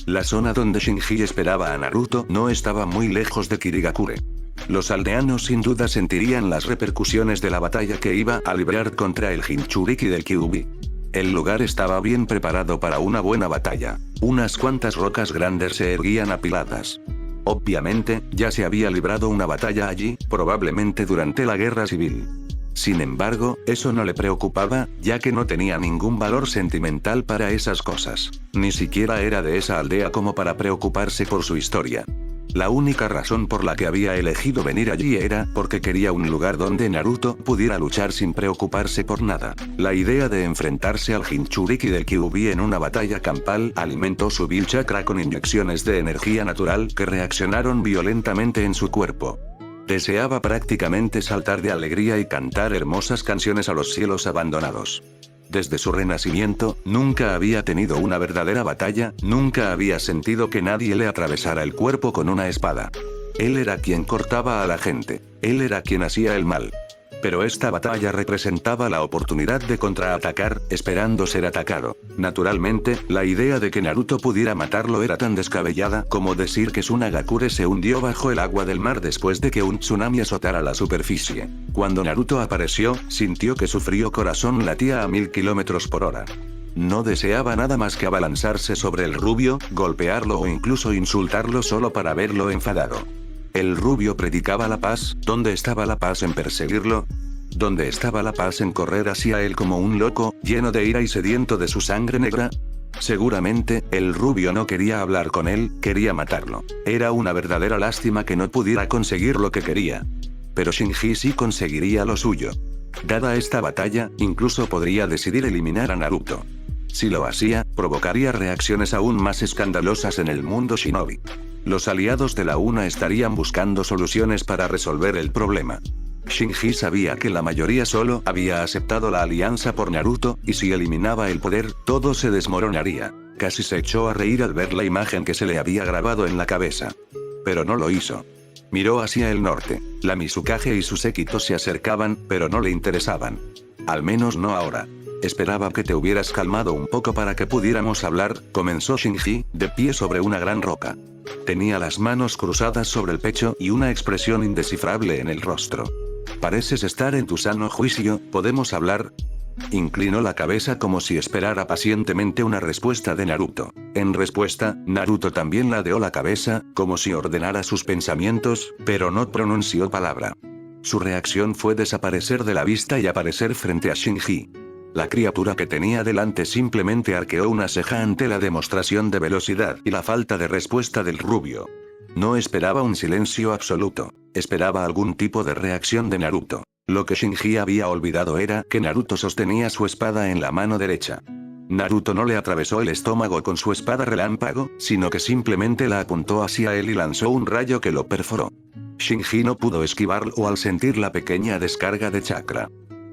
La zona donde Shinji esperaba a Naruto no estaba muy lejos de Kirigakure. Los aldeanos sin duda sentirían las repercusiones de la batalla que iba a librar contra el Jinchuriki del Kyuubi. El lugar estaba bien preparado para una buena batalla. Unas cuantas rocas grandes se erguían apiladas. Obviamente, ya se había librado una batalla allí, probablemente durante la guerra civil. Sin embargo, eso no le preocupaba, ya que no tenía ningún valor sentimental para esas cosas. Ni siquiera era de esa aldea como para preocuparse por su historia. La única razón por la que había elegido venir allí era porque quería un lugar donde Naruto pudiera luchar sin preocuparse por nada. La idea de enfrentarse al Jinchuriki del Kyuubi en una batalla campal alimentó su vil chakra con inyecciones de energía natural que reaccionaron violentamente en su cuerpo. Deseaba prácticamente saltar de alegría y cantar hermosas canciones a los cielos abandonados. Desde su renacimiento, nunca había tenido una verdadera batalla, nunca había sentido que nadie le atravesara el cuerpo con una espada. Él era quien cortaba a la gente, él era quien hacía el mal. Pero esta batalla representaba la oportunidad de contraatacar, esperando ser atacado. Naturalmente, la idea de que Naruto pudiera matarlo era tan descabellada como decir que Tsunagakure se hundió bajo el agua del mar después de que un tsunami azotara la superficie. Cuando Naruto apareció, sintió que su frío corazón latía a 1000 kilómetros por hora. No deseaba nada más que abalanzarse sobre el rubio, golpearlo o incluso insultarlo solo para verlo enfadado. El rubio predicaba la paz. ¿Dónde estaba la paz en perseguirlo? ¿Dónde estaba la paz en correr hacia él como un loco, lleno de ira y sediento de su sangre negra? Seguramente, el rubio no quería hablar con él, quería matarlo. Era una verdadera lástima que no pudiera conseguir lo que quería. Pero Shinji sí conseguiría lo suyo. Dada esta batalla, incluso podría decidir eliminar a Naruto. Si lo hacía, provocaría reacciones aún más escandalosas en el mundo shinobi. Los aliados de la UNA estarían buscando soluciones para resolver el problema. Shinji sabía que la mayoría solo había aceptado la alianza por Naruto, y si eliminaba el poder, todo se desmoronaría. Casi se echó a reír al ver la imagen que se le había grabado en la cabeza. Pero no lo hizo. Miró hacia el norte. La Mizukage y su séquito se acercaban, pero no le interesaban. Al menos no ahora. Esperaba que te hubieras calmado un poco para que pudiéramos hablar, comenzó Shinji, de pie sobre una gran roca. Tenía las manos cruzadas sobre el pecho y una expresión indescifrable en el rostro. Pareces estar en tu sano juicio, ¿podemos hablar? Inclinó la cabeza como si esperara pacientemente una respuesta de Naruto. En respuesta, Naruto también ladeó la cabeza, como si ordenara sus pensamientos, pero no pronunció palabra. Su reacción fue desaparecer de la vista y aparecer frente a Shinji. La criatura que tenía delante simplemente arqueó una ceja ante la demostración de velocidad y la falta de respuesta del rubio. No esperaba un silencio absoluto, esperaba algún tipo de reacción de Naruto. Lo que Shinji había olvidado era que Naruto sostenía su espada en la mano derecha. Naruto no le atravesó el estómago con su espada relámpago, sino que simplemente la apuntó hacia él y lanzó un rayo que lo perforó. Shinji no pudo esquivarlo al sentir la pequeña descarga de chakra.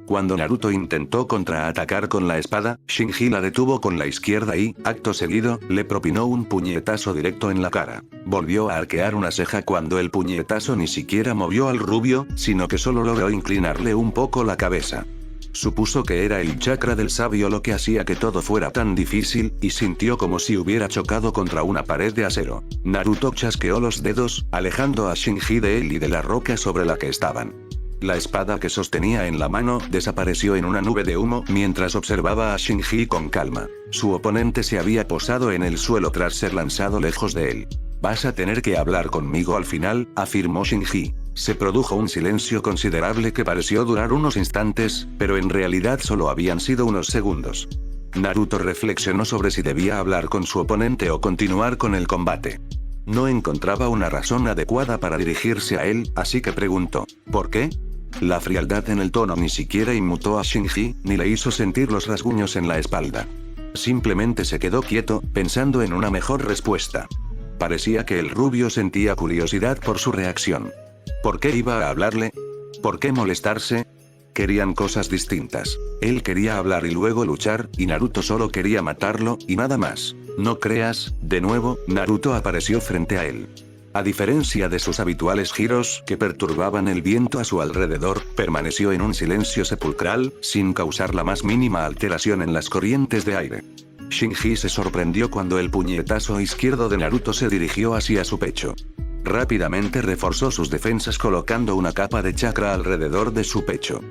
Cuando Naruto intentó contraatacar con la espada, Shinji la detuvo con la izquierda y, acto seguido, le propinó un puñetazo directo en la cara. Volvió a arquear una ceja cuando el puñetazo ni siquiera movió al rubio, sino que solo logró inclinarle un poco la cabeza. Supuso que era el chakra del sabio lo que hacía que todo fuera tan difícil, y sintió como si hubiera chocado contra una pared de acero. Naruto chasqueó los dedos, alejando a Shinji de él y de la roca sobre la que estaban. La espada que sostenía en la mano desapareció en una nube de humo mientras observaba a Shinji con calma. Su oponente se había posado en el suelo tras ser lanzado lejos de él. «Vas a tener que hablar conmigo al final», afirmó Shinji. Se produjo un silencio considerable que pareció durar unos instantes, pero en realidad solo habían sido unos segundos. Naruto reflexionó sobre si debía hablar con su oponente o continuar con el combate. No encontraba una razón adecuada para dirigirse a él, así que preguntó, ¿por qué? La frialdad en el tono ni siquiera inmutó a Shinji, ni le hizo sentir los rasguños en la espalda. Simplemente se quedó quieto, pensando en una mejor respuesta. Parecía que el rubio sentía curiosidad por su reacción. ¿Por qué iba a hablarle? ¿Por qué molestarse? Querían cosas distintas. Él quería hablar y luego luchar, y Naruto solo quería matarlo, y nada más. No creas, de nuevo, Naruto apareció frente a él. A diferencia de sus habituales giros que perturbaban el viento a su alrededor, permaneció en un silencio sepulcral, sin causar la más mínima alteración en las corrientes de aire. Shinji se sorprendió cuando el puñetazo izquierdo de Naruto se dirigió hacia su pecho. Rápidamente reforzó sus defensas colocando una capa de chakra alrededor de su pecho.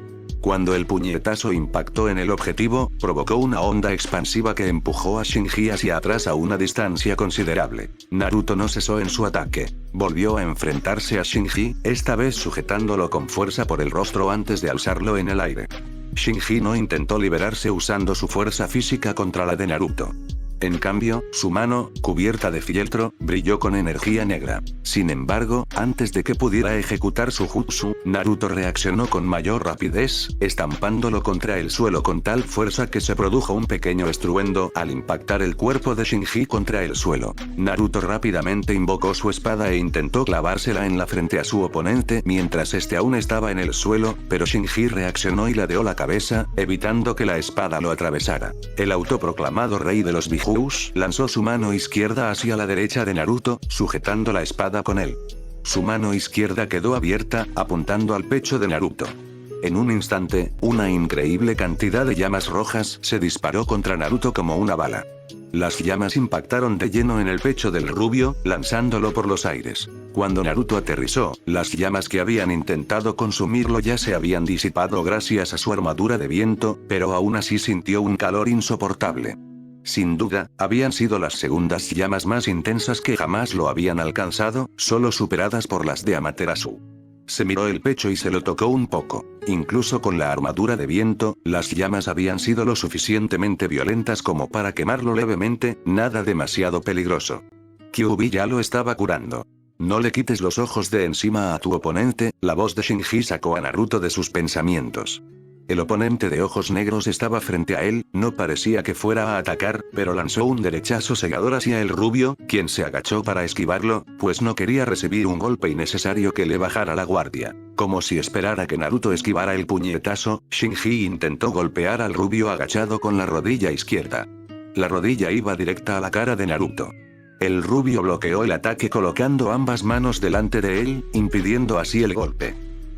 Cuando el puñetazo impactó en el objetivo, provocó una onda expansiva que empujó a Shinji hacia atrás a una distancia considerable. Naruto no cesó en su ataque. Volvió a enfrentarse a Shinji, esta vez sujetándolo con fuerza por el rostro antes de alzarlo en el aire. Shinji no intentó liberarse usando su fuerza física contra la de Naruto. En cambio, su mano, cubierta de fieltro, brilló con energía negra. Sin embargo, antes de que pudiera ejecutar su jutsu, Naruto reaccionó con mayor rapidez, estampándolo contra el suelo con tal fuerza que se produjo un pequeño estruendo al impactar el cuerpo de Shinji contra el suelo. Naruto rápidamente invocó su espada e intentó clavársela en la frente a su oponente mientras este aún estaba en el suelo, pero Shinji reaccionó y ladeó la cabeza, evitando que la espada lo atravesara. El autoproclamado rey de los Bijus lanzó su mano izquierda hacia la derecha de Naruto, sujetando la espada con él. Su mano izquierda quedó abierta, apuntando al pecho de Naruto. En un instante, una increíble cantidad de llamas rojas se disparó contra Naruto como una bala. Las llamas impactaron de lleno en el pecho del rubio, lanzándolo por los aires. Cuando Naruto aterrizó, las llamas que habían intentado consumirlo ya se habían disipado gracias a su armadura de viento, pero aún así sintió un calor insoportable. Sin duda, habían sido las segundas llamas más intensas que jamás lo habían alcanzado, solo superadas por las de Amaterasu. Se miró el pecho y se lo tocó un poco. Incluso con la armadura de viento, las llamas habían sido lo suficientemente violentas como para quemarlo levemente, nada demasiado peligroso. Kyuubi ya lo estaba curando. No le quites los ojos de encima a tu oponente, la voz de Shinji sacó a Naruto de sus pensamientos. El oponente de ojos negros estaba frente a él, no parecía que fuera a atacar, pero lanzó un derechazo cegador hacia el rubio, quien se agachó para esquivarlo, pues no quería recibir un golpe innecesario que le bajara la guardia. Como si esperara que Naruto esquivara el puñetazo, Shinji intentó golpear al rubio agachado con la rodilla izquierda. La rodilla iba directa a la cara de Naruto. El rubio bloqueó el ataque colocando ambas manos delante de él, impidiendo así el golpe.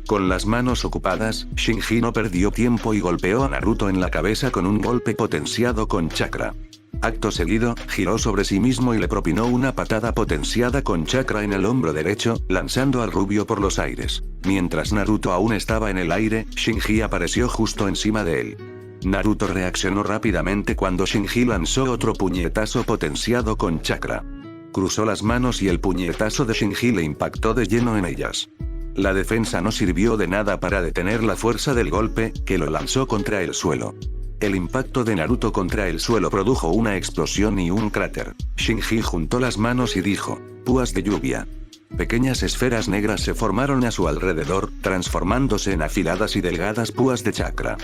Con las manos ocupadas, Shinji no perdió tiempo y golpeó a Naruto en la cabeza con un golpe potenciado con chakra. Acto seguido, giró sobre sí mismo y le propinó una patada potenciada con chakra en el hombro derecho, lanzando al rubio por los aires. Mientras Naruto aún estaba en el aire, Shinji apareció justo encima de él. Naruto reaccionó rápidamente cuando Shinji lanzó otro puñetazo potenciado con chakra. Cruzó las manos y el puñetazo de Shinji le impactó de lleno en ellas. La defensa no sirvió de nada para detener la fuerza del golpe, que lo lanzó contra el suelo. El impacto de Naruto contra el suelo produjo una explosión y un cráter. Shinji juntó las manos y dijo, púas de lluvia. Pequeñas esferas negras se formaron a su alrededor, transformándose en afiladas y delgadas púas de chakra.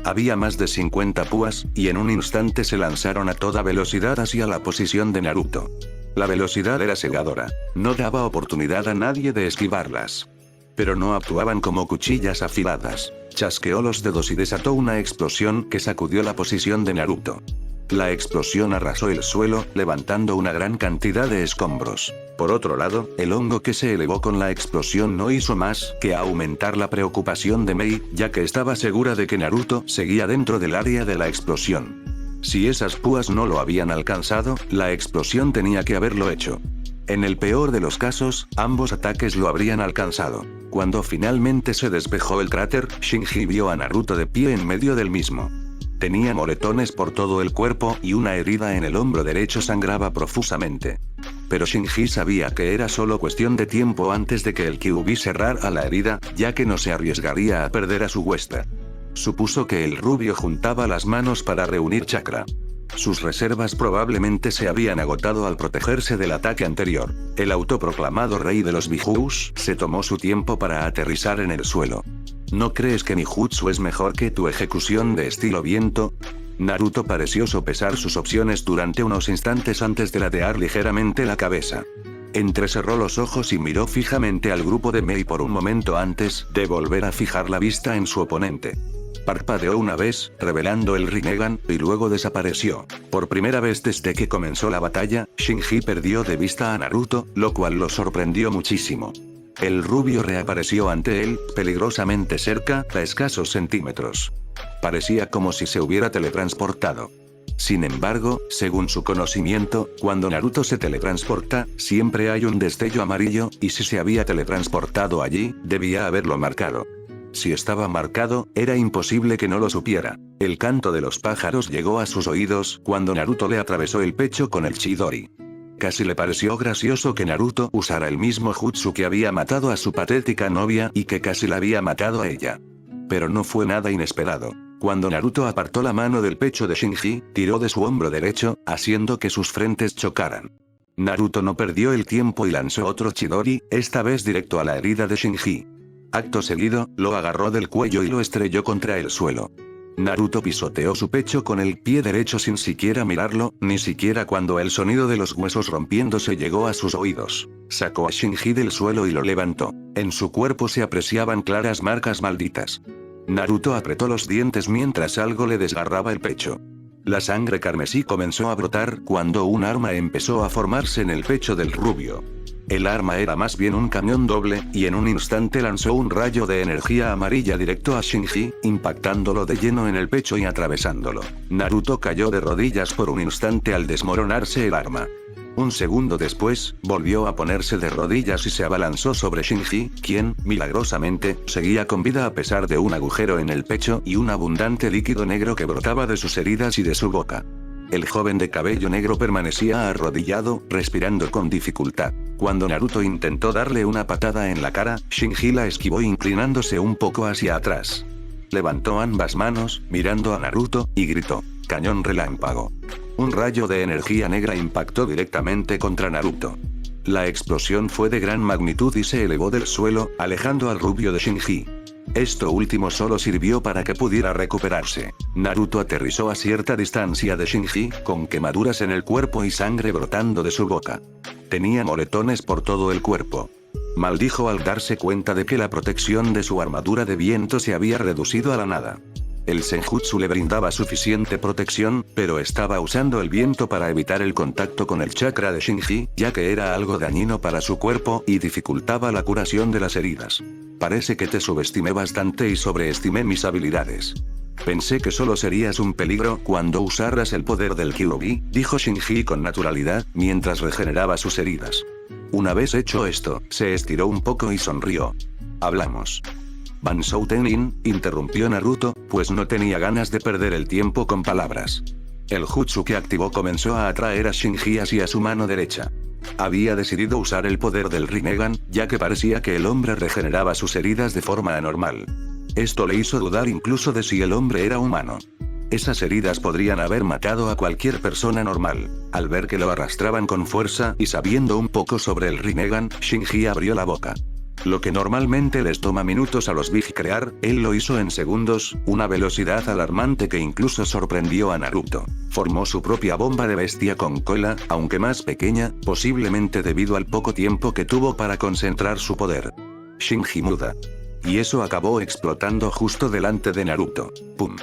Había más de 50 púas, y en un instante se lanzaron a toda velocidad hacia la posición de Naruto. La velocidad era cegadora. No daba oportunidad a nadie de esquivarlas. Pero no actuaban como cuchillas afiladas. Chasqueó los dedos y desató una explosión que sacudió la posición de Naruto. La explosión arrasó el suelo, levantando una gran cantidad de escombros. Por otro lado, el hongo que se elevó con la explosión no hizo más que aumentar la preocupación de Mei, ya que estaba segura de que Naruto seguía dentro del área de la explosión. Si esas púas no lo habían alcanzado, la explosión tenía que haberlo hecho. En el peor de los casos, ambos ataques lo habrían alcanzado. Cuando finalmente se despejó el cráter, Shinji vio a Naruto de pie en medio del mismo. Tenía moretones por todo el cuerpo y una herida en el hombro derecho sangraba profusamente. Pero Shinji sabía que era solo cuestión de tiempo antes de que el Kyuubi cerrara la herida, ya que no se arriesgaría a perder a su huésped. Supuso que el rubio juntaba las manos para reunir chakra. Sus reservas probablemente se habían agotado al protegerse del ataque anterior. El autoproclamado rey de los Bijous se tomó su tiempo para aterrizar en el suelo. ¿No crees que mi jutsu es mejor que tu ejecución de estilo viento? Naruto pareció sopesar sus opciones durante unos instantes antes de ladear ligeramente la cabeza. Entrecerró los ojos y miró fijamente al grupo de Mei por un momento antes de volver a fijar la vista en su oponente. Parpadeó una vez, revelando el Rinnegan, y luego desapareció. Por primera vez desde que comenzó la batalla, Shinji perdió de vista a Naruto, lo cual lo sorprendió muchísimo. El rubio reapareció ante él, peligrosamente cerca, a escasos centímetros. Parecía como si se hubiera teletransportado. Sin embargo, según su conocimiento, cuando Naruto se teletransporta, siempre hay un destello amarillo, y si se había teletransportado allí, debía haberlo marcado. Si estaba marcado, era imposible que no lo supiera. El canto de los pájaros llegó a sus oídos cuando Naruto le atravesó el pecho con el Chidori. Casi le pareció gracioso que Naruto usara el mismo jutsu que había matado a su patética novia y que casi la había matado a ella. Pero no fue nada inesperado. Cuando Naruto apartó la mano del pecho de Shinji, tiró de su hombro derecho, haciendo que sus frentes chocaran. Naruto no perdió el tiempo y lanzó otro Chidori, esta vez directo a la herida de Shinji. Acto seguido, lo agarró del cuello y lo estrelló contra el suelo. Naruto pisoteó su pecho con el pie derecho sin siquiera mirarlo, ni siquiera cuando el sonido de los huesos rompiéndose llegó a sus oídos. Sacó a Shinji del suelo y lo levantó. En su cuerpo se apreciaban claras marcas malditas. Naruto apretó los dientes mientras algo le desgarraba el pecho. La sangre carmesí comenzó a brotar cuando un arma empezó a formarse en el pecho del rubio. El arma era más bien un cañón doble, y en un instante lanzó un rayo de energía amarilla directo a Shinji, impactándolo de lleno en el pecho y atravesándolo. Naruto cayó de rodillas por un instante al desmoronarse el arma. Un segundo después, volvió a ponerse de rodillas y se abalanzó sobre Shinji, quien, milagrosamente, seguía con vida a pesar de un agujero en el pecho y un abundante líquido negro que brotaba de sus heridas y de su boca. El joven de cabello negro permanecía arrodillado, respirando con dificultad. Cuando Naruto intentó darle una patada en la cara, Shinji la esquivó inclinándose un poco hacia atrás. Levantó ambas manos, mirando a Naruto, y gritó: «Cañón relámpago». Un rayo de energía negra impactó directamente contra Naruto. La explosión fue de gran magnitud y se elevó del suelo, alejando al rubio de Shinji. Esto último solo sirvió para que pudiera recuperarse. Naruto aterrizó a cierta distancia de Shinji, con quemaduras en el cuerpo y sangre brotando de su boca. Tenía moretones por todo el cuerpo. Maldijo al darse cuenta de que la protección de su armadura de viento se había reducido a la nada. El Senjutsu le brindaba suficiente protección, pero estaba usando el viento para evitar el contacto con el chakra de Shinji, ya que era algo dañino para su cuerpo y dificultaba la curación de las heridas. Parece que te subestimé bastante y sobreestimé mis habilidades. Pensé que solo serías un peligro cuando usaras el poder del Kyuubi, dijo Shinji con naturalidad, mientras regeneraba sus heridas. Una vez hecho esto, se estiró un poco y sonrió. Hablamos. Bansou Tenin, interrumpió Naruto, pues no tenía ganas de perder el tiempo con palabras. El jutsu que activó comenzó a atraer a Shinji hacia su mano derecha. Había decidido usar el poder del Rinnegan, ya que parecía que el hombre regeneraba sus heridas de forma anormal. Esto le hizo dudar incluso de si el hombre era humano. Esas heridas podrían haber matado a cualquier persona normal. Al ver que lo arrastraban con fuerza y sabiendo un poco sobre el Rinnegan, Shinji abrió la boca. Lo que normalmente les toma minutos a los Big crear, él lo hizo en segundos, una velocidad alarmante que incluso sorprendió a Naruto. Formó su propia bomba de bestia con cola, aunque más pequeña, posiblemente debido al poco tiempo que tuvo para concentrar su poder. Shinji muda. Y eso acabó explotando justo delante de Naruto. ¡Pum!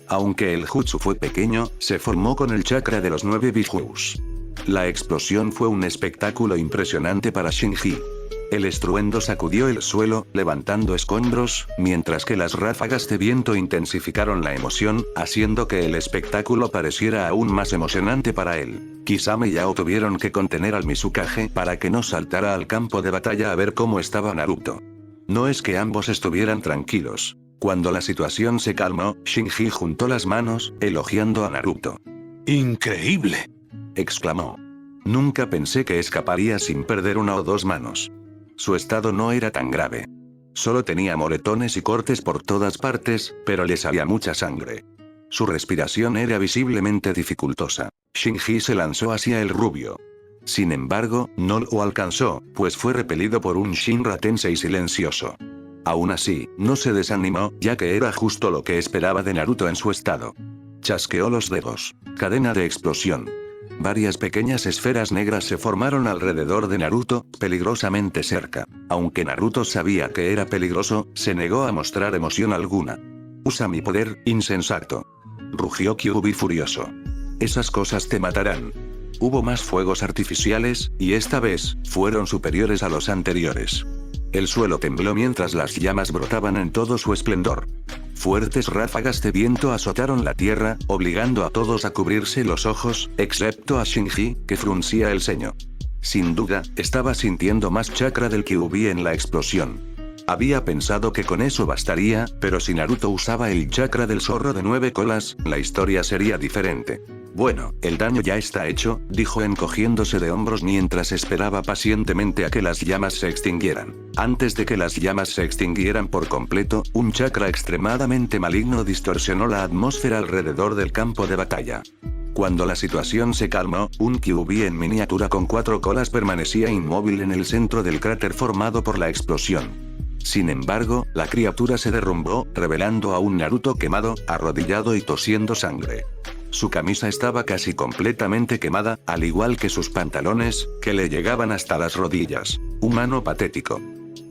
Aunque el jutsu fue pequeño, se formó con el chakra de los 9 Bijous. La explosión fue un espectáculo impresionante para Shinji. El estruendo sacudió el suelo, levantando escombros, mientras que las ráfagas de viento intensificaron la emoción, haciendo que el espectáculo pareciera aún más emocionante para él. Kisame y Yao tuvieron que contener al Mizukage para que no saltara al campo de batalla a ver cómo estaba Naruto. No es que ambos estuvieran tranquilos. Cuando la situación se calmó, Shinji juntó las manos, elogiando a Naruto. «¡Increíble!», exclamó. «Nunca pensé que escaparía sin perder una o dos manos». Su estado no era tan grave. Solo tenía moretones y cortes por todas partes, pero le salía mucha sangre. Su respiración era visiblemente dificultosa. Shinji se lanzó hacia el rubio. Sin embargo, no lo alcanzó, pues fue repelido por un Shinra Tensei silencioso. Aún así, no se desanimó, ya que era justo lo que esperaba de Naruto en su estado. Chasqueó los dedos. Cadena de explosión. Varias pequeñas esferas negras se formaron alrededor de Naruto, peligrosamente cerca. Aunque Naruto sabía que era peligroso, se negó a mostrar emoción alguna. «Usa mi poder, insensato», rugió Kyuubi furioso. «Esas cosas te matarán». Hubo más fuegos artificiales, y esta vez, fueron superiores a los anteriores. El suelo tembló mientras las llamas brotaban en todo su esplendor. Fuertes ráfagas de viento azotaron la tierra, obligando a todos a cubrirse los ojos, excepto a Shinji, que fruncía el ceño. Sin duda, estaba sintiendo más chakra del que hubo en la explosión. Había pensado que con eso bastaría, pero si Naruto usaba el chakra del zorro de 9 colas, la historia sería diferente. Bueno, el daño ya está hecho, dijo encogiéndose de hombros mientras esperaba pacientemente a que las llamas se extinguieran. Antes de que las llamas se extinguieran por completo, un chakra extremadamente maligno distorsionó la atmósfera alrededor del campo de batalla. Cuando la situación se calmó, un Kyuubi en miniatura con 4 colas permanecía inmóvil en el centro del cráter formado por la explosión. Sin embargo, la criatura se derrumbó, revelando a un Naruto quemado, arrodillado y tosiendo sangre. Su camisa estaba casi completamente quemada, al igual que sus pantalones, que le llegaban hasta las rodillas. Humano patético.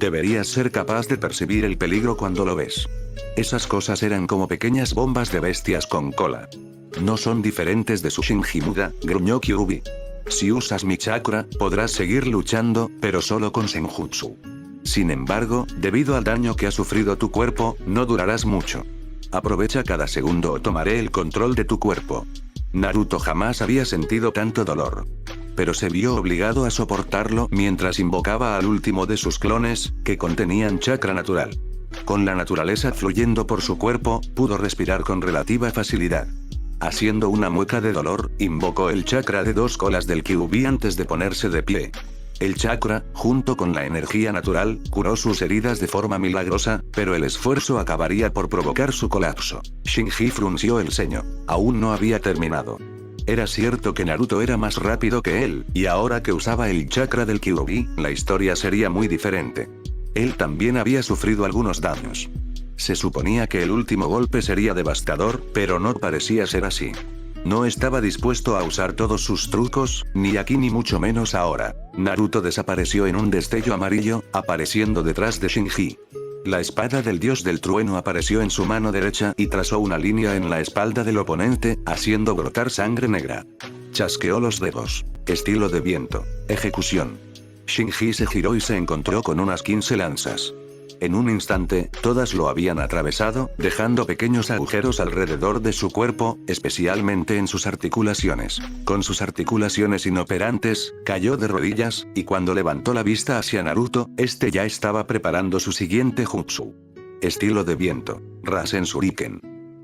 Deberías ser capaz de percibir el peligro cuando lo ves. Esas cosas eran como pequeñas bombas de bestias con cola. No son diferentes de su Shinjimuda, gruñó Kyuubi. Si usas mi chakra, podrás seguir luchando, pero solo con Senjutsu. Sin embargo, debido al daño que ha sufrido tu cuerpo, no durarás mucho. Aprovecha cada segundo o tomaré el control de tu cuerpo. Naruto jamás había sentido tanto dolor. Pero se vio obligado a soportarlo mientras invocaba al último de sus clones, que contenían chakra natural. Con la naturaleza fluyendo por su cuerpo, pudo respirar con relativa facilidad. Haciendo una mueca de dolor, invocó el chakra de 2 colas del Kyuubi antes de ponerse de pie. El chakra, junto con la energía natural, curó sus heridas de forma milagrosa, pero el esfuerzo acabaría por provocar su colapso. Shinji frunció el ceño. Aún no había terminado. Era cierto que Naruto era más rápido que él, y ahora que usaba el chakra del Kyuubi, la historia sería muy diferente. Él también había sufrido algunos daños. Se suponía que el último golpe sería devastador, pero no parecía ser así. No estaba dispuesto a usar todos sus trucos, ni aquí ni mucho menos ahora. Naruto desapareció en un destello amarillo, apareciendo detrás de Shinji. La espada del dios del trueno apareció en su mano derecha y trazó una línea en la espalda del oponente, haciendo brotar sangre negra. Chasqueó los dedos. Estilo de viento. Ejecución. Shinji se giró y se encontró con unas 15 lanzas. En un instante, todas lo habían atravesado, dejando pequeños agujeros alrededor de su cuerpo, especialmente en sus articulaciones. Con sus articulaciones inoperantes, cayó de rodillas, y cuando levantó la vista hacia Naruto, este ya estaba preparando su siguiente jutsu. Estilo de viento. Rasen Shuriken.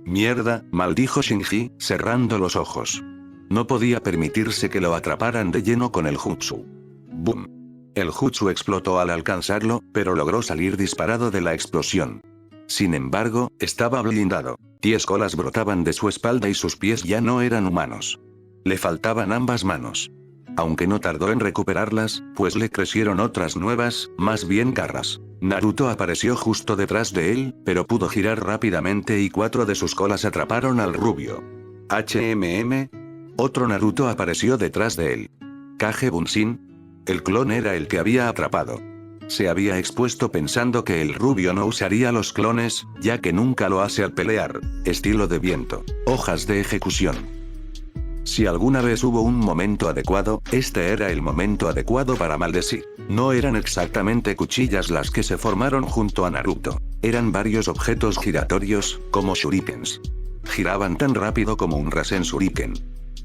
Mierda, maldijo Shinji, cerrando los ojos. No podía permitirse que lo atraparan de lleno con el jutsu. ¡Boom! El jutsu explotó al alcanzarlo, pero logró salir disparado de la explosión. Sin embargo, estaba blindado. 10 colas brotaban de su espalda y sus pies ya no eran humanos. Le faltaban ambas manos. Aunque no tardó en recuperarlas, pues le crecieron otras nuevas, más bien garras. Naruto apareció justo detrás de él, pero pudo girar rápidamente y 4 de sus colas atraparon al rubio. Otro Naruto apareció detrás de él. Kage Bunshin. El clon era el que había atrapado. Se había expuesto pensando que el rubio no usaría los clones, ya que nunca lo hace al pelear. Estilo de viento. Hojas de ejecución. Si alguna vez hubo un momento adecuado, este era el momento adecuado para maldecir. No eran exactamente cuchillas las que se formaron junto a Naruto. Eran varios objetos giratorios, como shurikens. Giraban tan rápido como un Rasen Shuriken.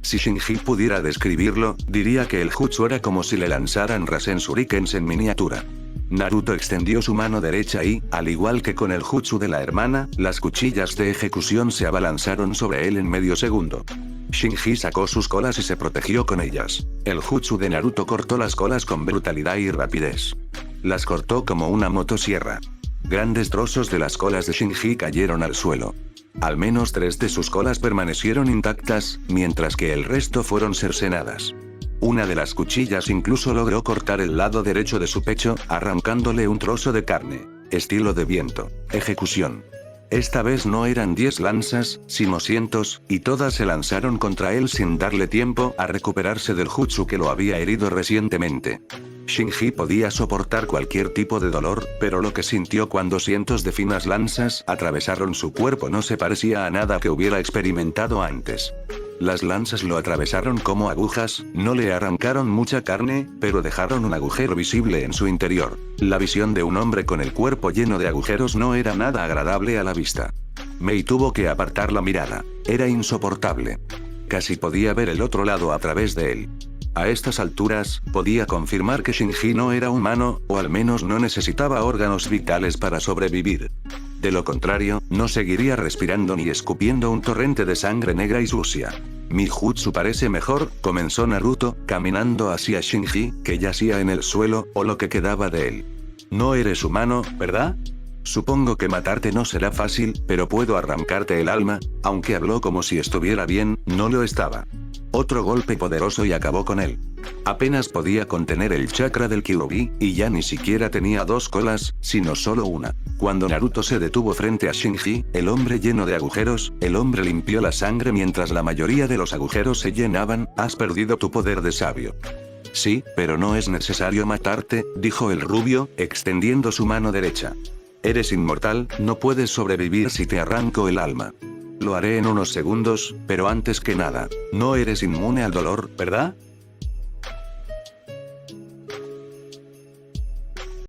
Si Shinji pudiera describirlo, diría que el jutsu era como si le lanzaran Rasen Shurikens en miniatura. Naruto extendió su mano derecha y, al igual que con el jutsu de la hermana, las cuchillas de ejecución se abalanzaron sobre él en medio segundo. Shinji sacó sus colas y se protegió con ellas. El jutsu de Naruto cortó las colas con brutalidad y rapidez. Las cortó como una motosierra. Grandes trozos de las colas de Shinji cayeron al suelo. Al menos 3 de sus colas permanecieron intactas, mientras que el resto fueron cercenadas. Una de las cuchillas incluso logró cortar el lado derecho de su pecho, arrancándole un trozo de carne. Estilo de viento. Ejecución. Esta vez no eran 10 lanzas, sino cientos, y todas se lanzaron contra él sin darle tiempo a recuperarse del jutsu que lo había herido recientemente. Shinji podía soportar cualquier tipo de dolor, pero lo que sintió cuando cientos de finas lanzas atravesaron su cuerpo no se parecía a nada que hubiera experimentado antes. Las lanzas lo atravesaron como agujas, no le arrancaron mucha carne, pero dejaron un agujero visible en su interior. La visión de un hombre con el cuerpo lleno de agujeros no era nada agradable a la vista. Mei tuvo que apartar la mirada. Era insoportable. Casi podía ver el otro lado a través de él. A estas alturas, podía confirmar que Shinji no era humano, o al menos no necesitaba órganos vitales para sobrevivir. De lo contrario, no seguiría respirando ni escupiendo un torrente de sangre negra y sucia. Mi jutsu parece mejor, comenzó Naruto, caminando hacia Shinji, que yacía en el suelo, o lo que quedaba de él. No eres humano, ¿verdad? Supongo que matarte no será fácil, pero puedo arrancarte el alma. Aunque habló como si estuviera bien, no lo estaba. Otro golpe poderoso y acabó con él. Apenas podía contener el chakra del Kyuubi, y ya ni siquiera tenía 2 colas, sino solo una. Cuando Naruto se detuvo frente a Shinji, el hombre lleno de agujeros, el hombre limpió la sangre mientras la mayoría de los agujeros se llenaban. Has perdido tu poder de sabio. Sí, pero no es necesario matarte, dijo el rubio, extendiendo su mano derecha. Eres inmortal, no puedes sobrevivir si te arranco el alma. Lo haré en unos segundos, pero antes que nada, no eres inmune al dolor, ¿verdad?